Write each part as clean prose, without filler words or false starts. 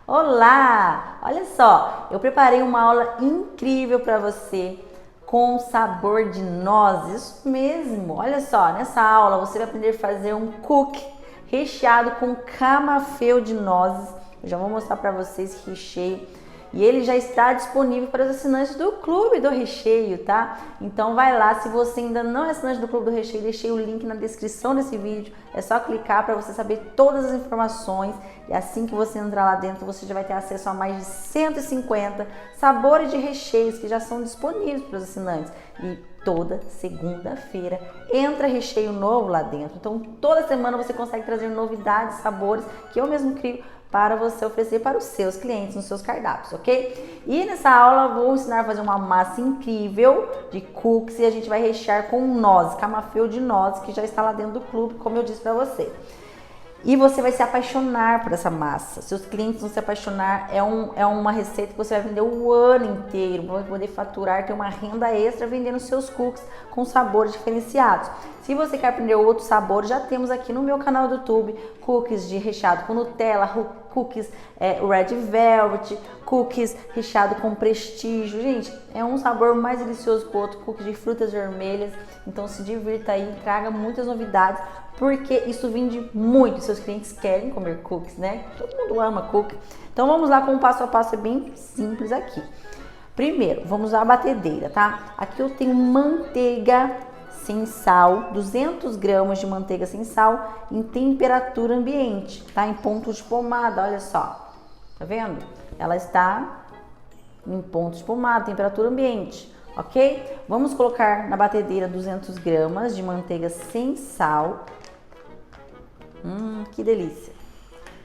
Olá! Olha só, eu preparei uma aula incrível para você com sabor de nozes, isso mesmo. Olha só, nessa aula você vai aprender a fazer um cookie recheado com camafeu de nozes. Eu já vou mostrar para vocês esse recheio e ele já está disponível para os assinantes do Clube do Recheio, tá? Então vai lá, se você ainda não é assinante do Clube do Recheio, deixei o link na descrição desse vídeo, é só clicar para você saber todas as informações e assim que você entrar lá dentro, você já vai ter acesso a mais de 150 sabores de recheios que já são disponíveis para os assinantes. E toda segunda-feira entra recheio novo lá dentro. Então toda semana você consegue trazer novidades, sabores que eu mesmo crio para você oferecer para os seus clientes nos seus cardápios, ok? E nessa aula eu vou ensinar a fazer uma massa incrível de cookies e a gente vai rechear com nozes, camafeu de nozes que já está lá dentro do clube, como eu disse para você. E você vai se apaixonar por essa massa, seus clientes vão se apaixonar, é uma receita que você vai vender o ano inteiro, vai poder faturar, ter uma renda extra vendendo seus cookies com sabores diferenciados. Se você quer aprender outros sabores, já temos aqui no meu canal do YouTube, cookies de recheado com Nutella, cookies Red Velvet, cookies recheado com prestígio. Gente, é um sabor mais delicioso que o outro, cookies de frutas vermelhas, então se divirta aí, traga muitas novidades, porque isso vende muito, seus clientes querem comer cookies, né? Todo mundo ama cookie. Então vamos lá com o passo a passo, é bem simples aqui. Primeiro, vamos usar a batedeira, tá? Aqui eu tenho manteiga sem sal, 200 gramas de manteiga sem sal em temperatura ambiente, tá? Em ponto de pomada, olha só. Tá vendo? Ela está em ponto de pomada, temperatura ambiente. Ok? Vamos colocar na batedeira 200 gramas de manteiga sem sal. Que delícia!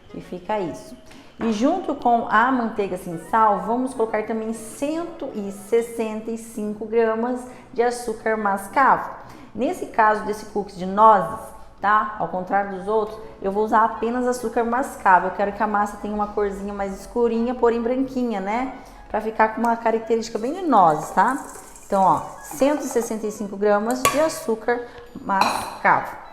Que fica isso. E junto com a manteiga sem sal, vamos colocar também 165 gramas de açúcar mascavo. Nesse caso desse cookies de nozes, tá? Ao contrário dos outros, eu vou usar apenas açúcar mascavo. Eu quero que a massa tenha uma corzinha mais escurinha, porém branquinha, né? Pra ficar com uma característica bem de nozes, tá? Então, ó, 165 gramas de açúcar mascavo.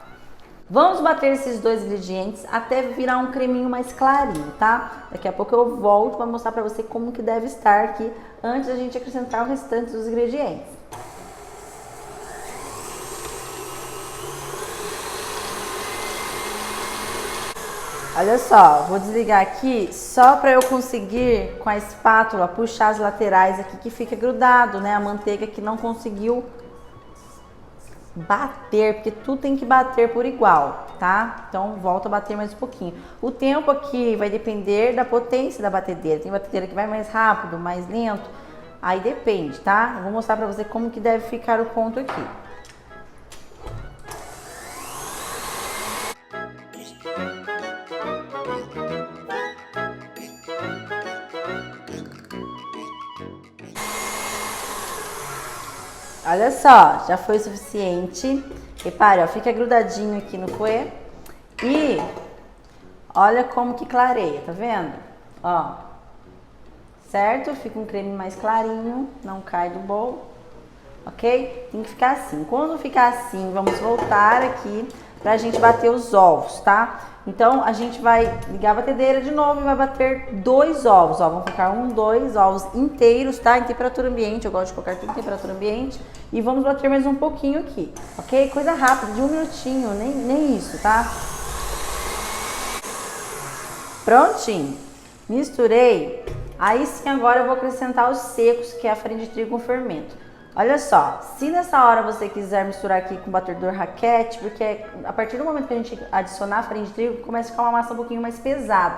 Vamos bater esses dois ingredientes até virar um creminho mais clarinho, tá? Daqui a pouco eu volto para mostrar para você como que deve estar aqui antes da gente acrescentar o restante dos ingredientes. Olha só, vou desligar aqui só para eu conseguir com a espátula puxar as laterais aqui que fica grudado, né? A manteiga que não conseguiu bater, porque tudo tem que bater por igual, tá? Então volta a bater mais um pouquinho. O tempo aqui vai depender da potência da batedeira. Tem batedeira que vai mais rápido, mais lento, aí depende, tá? Eu vou mostrar pra você como que deve ficar o ponto aqui. Olha só, já foi o suficiente. Repare, ó, fica grudadinho aqui no fouet. E olha como que clareia, tá vendo? Ó, certo? Fica um creme mais clarinho, não cai do bolo, ok? Tem que ficar assim. Quando ficar assim, vamos voltar aqui pra gente bater os ovos, tá? Então, a gente vai ligar a batedeira de novo e vai bater 2 ovos, ó. Vamos colocar 2 ovos inteiros, tá? Em temperatura ambiente, eu gosto de colocar tudo em temperatura ambiente. E vamos bater mais um pouquinho aqui, ok? Coisa rápida, de 1 minutinho, nem isso, tá? Prontinho. Misturei. Aí sim, agora eu vou acrescentar os secos, que é a farinha de trigo com fermento. Olha só, se nessa hora você quiser misturar aqui com batedor raquete, porque a partir do momento que a gente adicionar a farinha de trigo, começa a ficar uma massa um pouquinho mais pesada.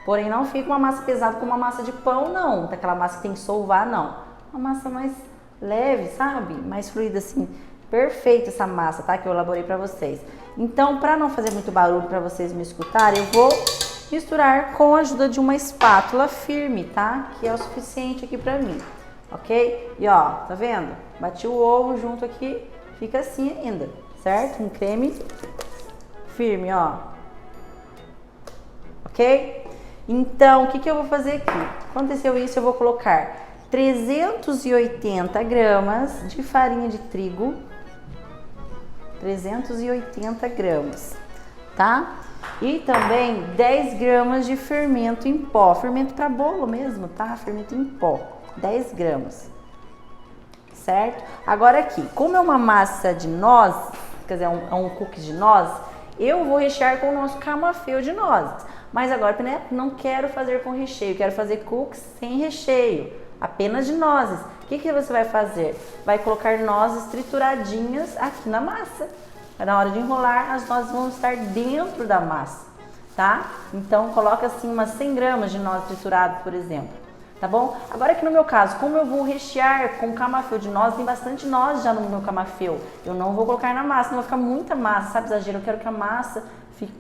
Porém, não fica uma massa pesada como uma massa de pão, não. Daquela massa que tem que solvar, não. Uma massa mais leve, sabe? Mais fluida, assim. Perfeita essa massa, tá? Que eu elaborei pra vocês. Então, pra não fazer muito barulho pra vocês me escutarem, eu vou misturar com a ajuda de uma espátula firme, tá? Que é o suficiente aqui pra mim. Ok? E ó, tá vendo? Bati o ovo junto aqui, fica assim ainda, certo? Um creme firme, ó. Ok? Então, o que que eu vou fazer aqui? Aconteceu isso, eu vou colocar 380 gramas de farinha de trigo, 380 gramas, tá? E também 10 gramas de fermento em pó, fermento para bolo mesmo, tá? Fermento em pó, 10 gramas, certo? Agora aqui, como é uma massa de nozes, quer dizer, é um cookie de nozes, eu vou rechear com o nosso camafeu de nozes. Mas agora, né, não quero fazer com recheio, quero fazer cookies sem recheio, apenas de nozes. O que você vai fazer? Vai colocar nozes trituradinhas aqui na massa. Na hora de enrolar, as nozes vão estar dentro da massa, tá? Então, coloca assim umas 100 gramas de nozes trituradas, por exemplo, tá bom? Agora aqui no meu caso, como eu vou rechear com camafeu de nozes, tem bastante nozes já no meu camafeu. Eu não vou colocar na massa, não vai ficar muita massa, sabe, exagero? Eu quero que a massa fique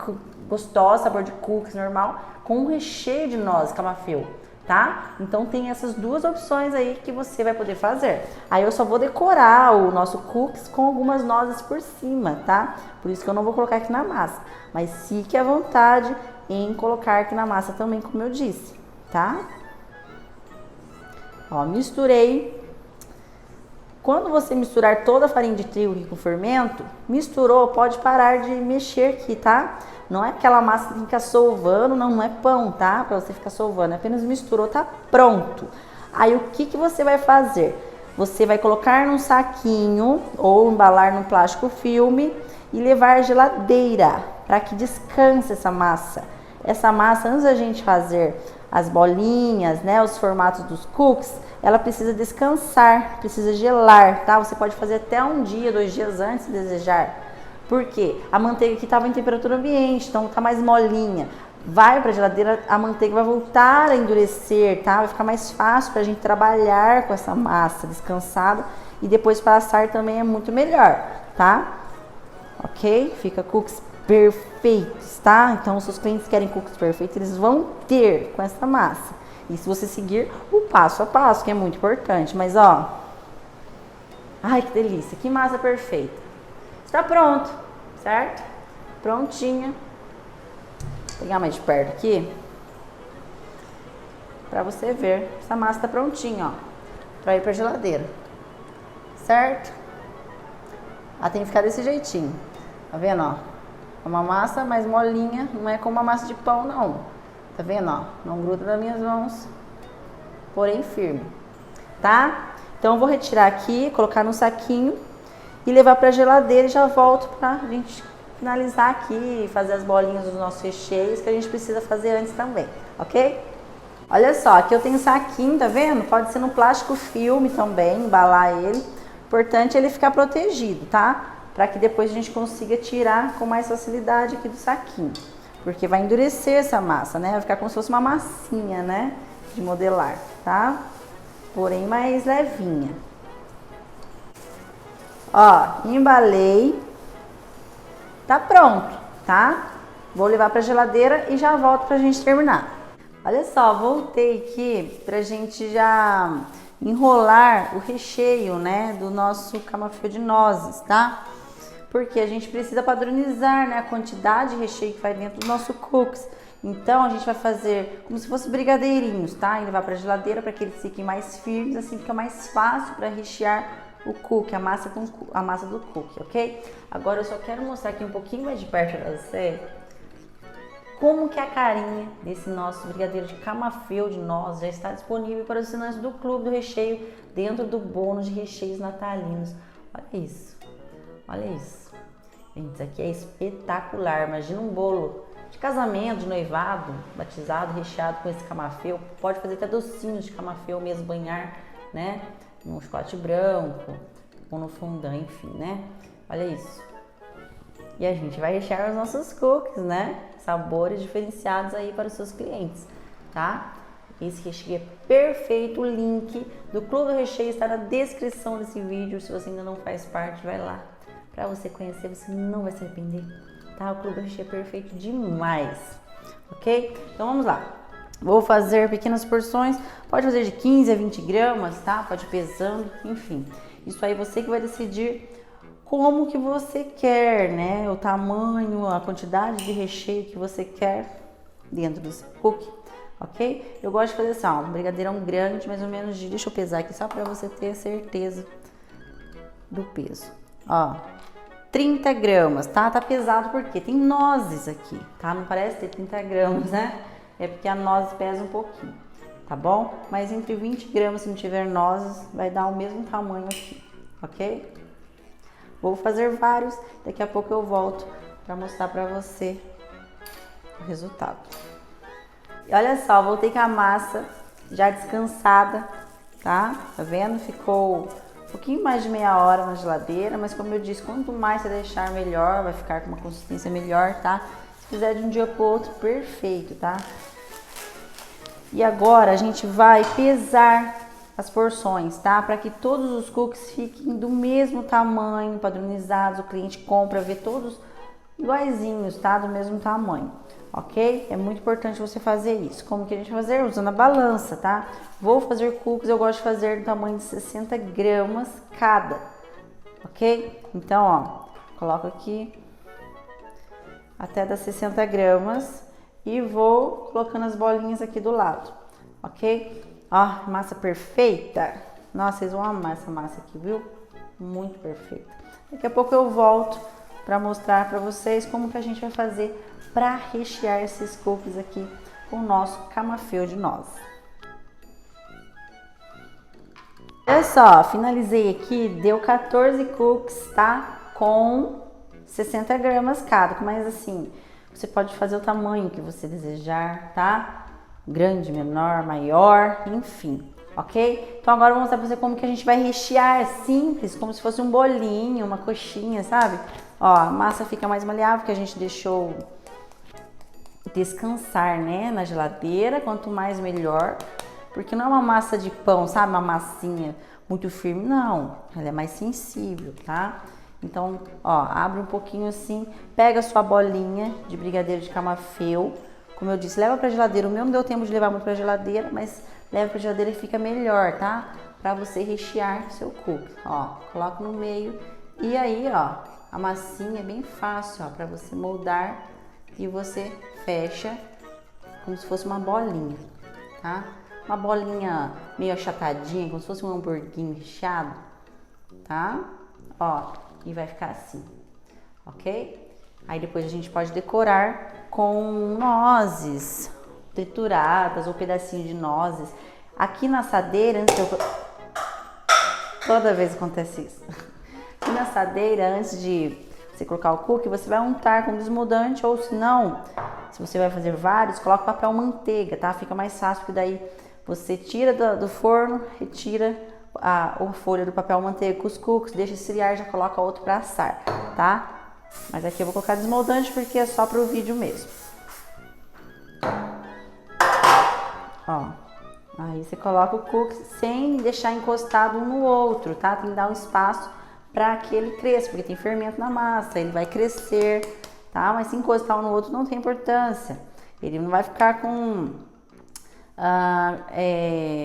gostosa, sabor de cookies normal, com um recheio de nozes, camafeu, tá? Então tem essas duas opções aí que você vai poder fazer. Aí eu só vou decorar o nosso cookies com algumas nozes por cima, tá? Por isso que eu não vou colocar aqui na massa. Mas fique à vontade em colocar aqui na massa também, como eu disse, tá? Ó, misturei. Quando você misturar toda a farinha de trigo aqui com o fermento, misturou, pode parar de mexer aqui, tá? Não é aquela massa que fica sovando, não é pão, tá? Pra você ficar sovando, apenas misturou, tá pronto. Aí o que você vai fazer? Você vai colocar num saquinho ou embalar num plástico filme e levar à geladeira para que descanse essa massa. Essa massa, antes da gente fazer as bolinhas, né, os formatos dos cookies, ela precisa descansar, precisa gelar, tá? Você pode fazer até um dia, 2 dias antes se desejar. Por quê? A manteiga aqui estava em temperatura ambiente, então tá mais molinha. Vai para a geladeira, a manteiga vai voltar a endurecer, tá? Vai ficar mais fácil para a gente trabalhar com essa massa descansada e depois passar também é muito melhor, tá? Ok? Fica cookies perfeitos, tá? Então, se os clientes querem cookies perfeitos, eles vão ter com essa massa. E se você seguir o passo a passo, que é muito importante. Mas, ó, ai, que delícia, que massa perfeita. Está pronto, certo? Prontinha. Vou pegar mais de perto aqui, pra você ver. Essa massa tá prontinha, ó, pra ir pra geladeira, certo? Ela tem que ficar desse jeitinho, tá vendo, ó? É uma massa mais molinha, não é como uma massa de pão, não. Tá vendo, ó? Não gruda nas minhas mãos, porém firme, tá? Então eu vou retirar aqui, colocar no saquinho e levar pra geladeira e já volto pra gente finalizar aqui, fazer as bolinhas dos nossos recheios que a gente precisa fazer antes também, ok? Olha só, aqui eu tenho um saquinho, tá vendo? Pode ser no plástico filme também, embalar ele. Importante ele ficar protegido, tá? Para que depois a gente consiga tirar com mais facilidade aqui do saquinho. Porque vai endurecer essa massa, né? Vai ficar como se fosse uma massinha, né? De modelar, tá? Porém mais levinha. Ó, embalei. Tá pronto, tá? Vou levar pra geladeira e já volto pra gente terminar. Olha só, voltei aqui pra gente já enrolar o recheio, né, do nosso camafeu de nozes, tá? Porque a gente precisa padronizar, né, a quantidade de recheio que vai dentro do nosso cookies. Então a gente vai fazer como se fosse brigadeirinhos, tá? E levar pra geladeira para que eles fiquem mais firmes, assim fica mais fácil para rechear o cookie, a massa do cookie, ok? Agora eu só quero mostrar aqui um pouquinho mais de perto para você como que a carinha desse nosso brigadeiro de camafeu de nozes já está disponível para os assinantes do Clube do Recheio dentro do bônus de recheios natalinos. Olha isso, olha isso. Gente, isso aqui é espetacular. Imagina um bolo de casamento, de noivado, batizado, recheado com esse camafeu. Pode fazer até docinhos de camafeu mesmo, banhar, né? No chocolate branco ou no fondant, enfim, né? Olha isso. E a gente vai rechear os nossos cookies, né? Sabores diferenciados aí para os seus clientes, tá? Esse recheio é perfeito. O link do Clube do Recheio está na descrição desse vídeo. Se você ainda não faz parte, vai lá para você conhecer, você não vai se arrepender, tá? O Clube do Recheio é perfeito demais, ok? Então vamos lá. Vou fazer pequenas porções, pode fazer de 15 a 20 gramas, tá? Pode ir pesando, enfim. Isso aí você que vai decidir como que você quer, né? O tamanho, a quantidade de recheio que você quer dentro do seu cookie, ok? Eu gosto de fazer assim, ó, um brigadeirão grande, mais ou menos de... Deixa eu pesar aqui só para você ter certeza do peso. Ó, 30 gramas, tá? Tá pesado porque tem nozes aqui, tá? Não parece ter 30 gramas, né? É porque a noz pesa um pouquinho, tá bom? Mas entre 20 gramas, se não tiver nozes, vai dar o mesmo tamanho aqui, ok? Vou fazer vários, daqui a pouco eu volto para mostrar para você o resultado. E olha só, voltei com a massa já descansada, tá? Tá vendo? Ficou um pouquinho mais de meia hora na geladeira, mas como eu disse, quanto mais você deixar melhor, vai ficar com uma consistência melhor, tá? Se fizer de um dia pro outro, perfeito, tá? E agora a gente vai pesar as porções, tá? Para que todos os cookies fiquem do mesmo tamanho, padronizados, o cliente compra, vê todos iguaizinhos, tá? Do mesmo tamanho, ok? É muito importante você fazer isso. Como que a gente vai fazer? Usando a balança, tá? Vou fazer cookies, eu gosto de fazer do tamanho de 60 gramas cada, ok? Então, ó, coloco aqui até das 60 gramas e vou colocando as bolinhas aqui do lado, ok? Ó, massa perfeita. Nossa, vocês vão amar essa massa aqui, viu? Muito perfeita. Daqui a pouco eu volto para mostrar para vocês como que a gente vai fazer para rechear esses cookies aqui com o nosso camafeu de nozes. Olha só, finalizei aqui, deu 14 cookies, tá? Com 60 gramas cada, mas assim, você pode fazer o tamanho que você desejar, tá? Grande, menor, maior, enfim, ok? Então agora eu vou mostrar pra você como que a gente vai rechear, simples, como se fosse um bolinho, uma coxinha, sabe? Ó, a massa fica mais maleável, porque a gente deixou descansar, né, na geladeira, quanto mais melhor, porque não é uma massa de pão, sabe, uma massinha muito firme, não, ela é mais sensível, tá? Então, ó, abre um pouquinho assim, pega a sua bolinha de brigadeiro de camafeu, como eu disse, leva pra geladeira, o meu não deu tempo de levar muito pra geladeira, mas leva pra geladeira e fica melhor, tá? Pra você rechear seu cookie, ó, coloca no meio e aí, ó, a massinha é bem fácil, ó, pra você moldar e você fecha como se fosse uma bolinha, tá? Uma bolinha meio achatadinha, como se fosse um hamburguinho recheado, tá? Ó, e vai ficar assim, ok? Aí depois a gente pode decorar com nozes trituradas ou pedacinho de nozes. Aqui na assadeira, antes eu... toda vez acontece isso. Aqui na assadeira, antes de você colocar o cookie, você vai untar com desmodante, ou se não, se você vai fazer vários, coloca papel manteiga, tá? Fica mais fácil, porque daí você tira do forno, retira a folha do papel manteiga com os cookies, deixa esfriar, já coloca outro para assar, tá? Mas aqui eu vou colocar desmoldante porque é só para o vídeo mesmo. Ó, aí você coloca o cookie sem deixar encostado um no outro, tá? Tem que dar um espaço para que ele cresça, porque tem fermento na massa, ele vai crescer, tá? Mas se encostar um no outro não tem importância. Ele não vai ficar com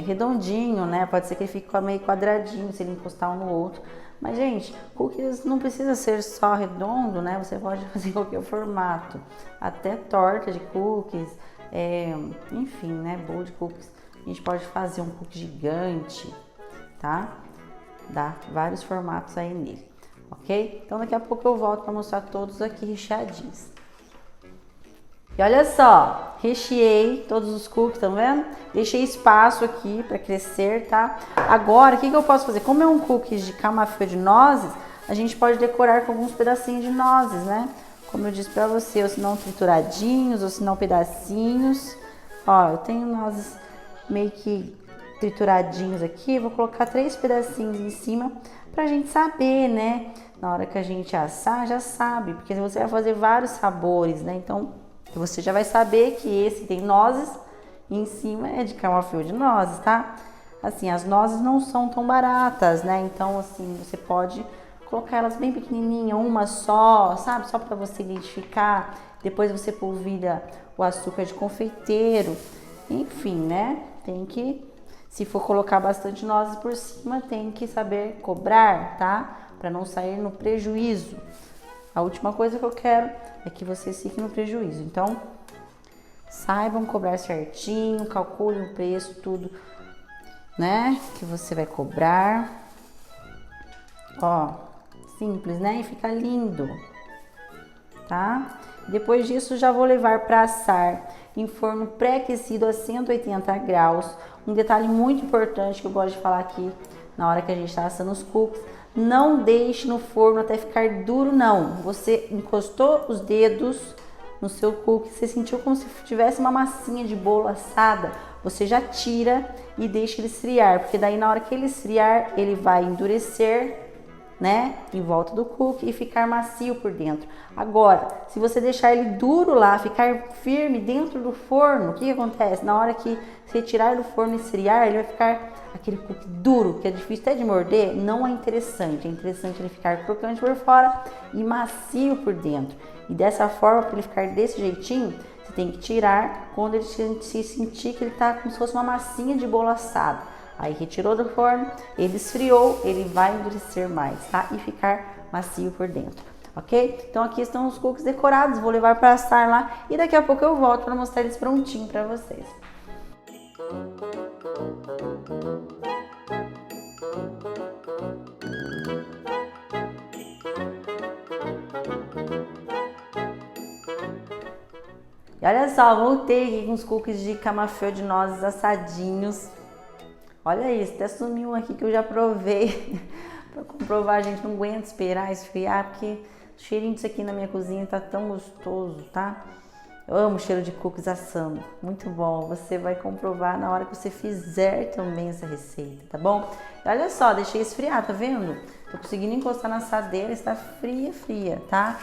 redondinho, né? Pode ser que ele fique meio quadradinho se ele encostar um no outro. Mas, gente, cookies não precisa ser só redondo, né? Você pode fazer em qualquer formato. Até torta de cookies, enfim, né? Bowl de cookies. A gente pode fazer um cookie gigante, tá? Dá vários formatos aí nele, ok? Então, daqui a pouco eu volto para mostrar todos aqui recheadinhos. E olha só, recheei todos os cookies, tá vendo? Deixei espaço aqui para crescer, tá? Agora, o que eu posso fazer? Como é um cookies de camafeu de nozes, a gente pode decorar com alguns pedacinhos de nozes, né? Como eu disse para você, ou se não trituradinhos, ou se não pedacinhos. Ó, eu tenho nozes meio que trituradinhos aqui, vou colocar 3 pedacinhos em cima pra gente saber, né? Na hora que a gente assar, já sabe, porque você vai fazer vários sabores, né? Então, você já vai saber que esse tem nozes e em cima é de camafeu de nozes, tá? Assim, as nozes não são tão baratas, né? Então, assim, você pode colocar elas bem pequenininha, uma só, sabe? Só para você identificar. Depois você polvilha o açúcar de confeiteiro. Enfim, né? Tem que, se for colocar bastante nozes por cima, tem que saber cobrar, tá? Para não sair no prejuízo. A última coisa que eu quero é que vocês fiquem no prejuízo. Então, saibam cobrar certinho, calculem o preço, tudo, né? Que você vai cobrar. Ó, Simples, né? E fica lindo, tá? Depois disso, já vou levar para assar em forno pré-aquecido a 180 graus. Um detalhe muito importante que eu gosto de falar aqui na hora que a gente está assando os cookies: não deixe no forno até ficar duro, não. Você encostou os dedos no seu cookie, você sentiu como se tivesse uma massinha de bolo assada, você já tira e deixa ele esfriar, porque daí na hora que ele esfriar, ele vai endurecer, né, em volta do cookie e ficar macio por dentro. Agora, se você deixar ele duro lá, ficar firme dentro do forno, o que acontece? Na hora que você tirar do forno e esfriar, ele vai ficar aquele cookie duro, que é difícil até de morder. Não é interessante. É interessante ele ficar crocante por fora e macio por dentro. E dessa forma, para ele ficar desse jeitinho, você tem que tirar quando ele se sentir que ele tá como se fosse uma massinha de bolo assado. Aí retirou do forno, ele esfriou, ele vai endurecer mais, tá? E ficar macio por dentro, ok? Então aqui estão os cookies decorados, vou levar para assar lá e daqui a pouco eu volto para mostrar eles prontinho para vocês. E olha só, voltei aqui com os cookies de camafeu de nozes assadinhos. Olha isso, até sumiu um aqui que eu já provei. Pra comprovar, a gente não aguenta esperar esfriar, porque o cheirinho disso aqui na minha cozinha tá tão gostoso, tá? Eu amo o cheiro de cookies assando, muito bom. Você vai comprovar na hora que você fizer também essa receita, tá bom? E olha só, deixei esfriar, tá vendo? Tô conseguindo encostar na assadeira, está fria, tá?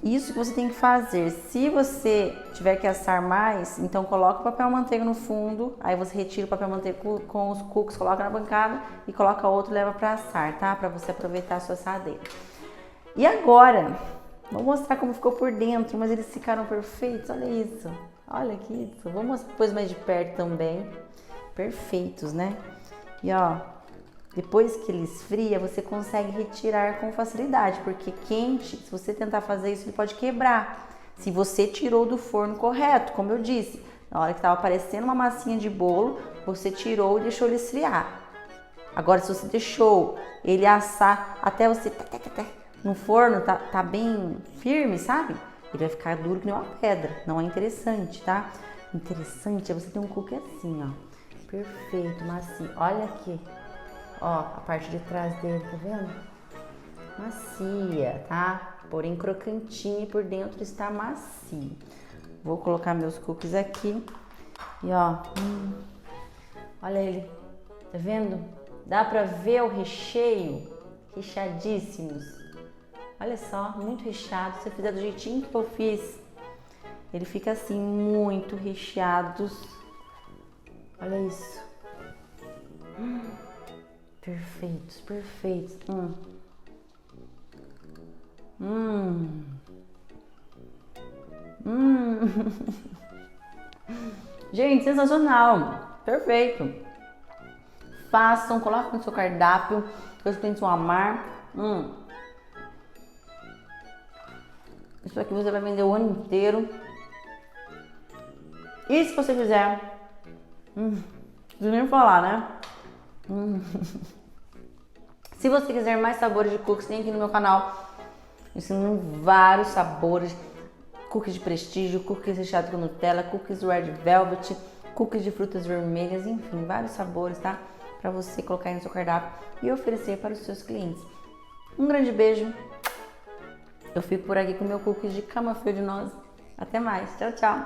Isso que você tem que fazer. Se você tiver que assar mais, então coloca o papel manteiga no fundo, aí você retira o papel manteiga com os cookies, coloca na bancada e coloca outro e leva para assar, tá? Para você aproveitar a sua assadeira. E agora, vou mostrar como ficou por dentro, mas eles ficaram perfeitos, olha isso. Olha que isso. Vou mostrar depois mais de perto também. Perfeitos, né? E ó, depois que ele esfria, você consegue retirar com facilidade, porque quente, se você tentar fazer isso, ele pode quebrar. Se você tirou do forno correto, como eu disse, na hora que estava aparecendo uma massinha de bolo, você tirou e deixou ele esfriar. Agora, se você deixou ele assar até você no forno, tá bem firme, sabe? Ele vai ficar duro que nem uma pedra. Não é interessante, tá? Interessante é você ter um cookie assim, ó. Perfeito, macio. Olha aqui. Ó, a parte de trás dele, tá vendo? Macia, tá? Porém crocantinha e por dentro está macio. Vou colocar meus cookies aqui. E ó, olha ele, tá vendo? Dá pra ver o recheio, recheadíssimos. Olha só, muito recheado. Se você fizer do jeitinho que eu fiz, ele fica assim, muito recheados. Olha isso. Perfeitos, perfeitos. Gente, sensacional. Perfeito. Façam, coloquem no seu cardápio, que os clientes vão amar. Isso aqui você vai vender o ano inteiro. E se você quiser, não preciso nem falar, né? Se você quiser mais sabores de cookies, tem aqui no meu canal ensinando vários sabores. Cookies de prestígio, cookies recheados com Nutella, cookies red velvet, cookies de frutas vermelhas, enfim, vários sabores, tá? Pra você colocar aí no seu cardápio e oferecer para os seus clientes. Um grande beijo. Eu fico por aqui com o meu cookies de camafeu de nozes. Até mais. Tchau, tchau.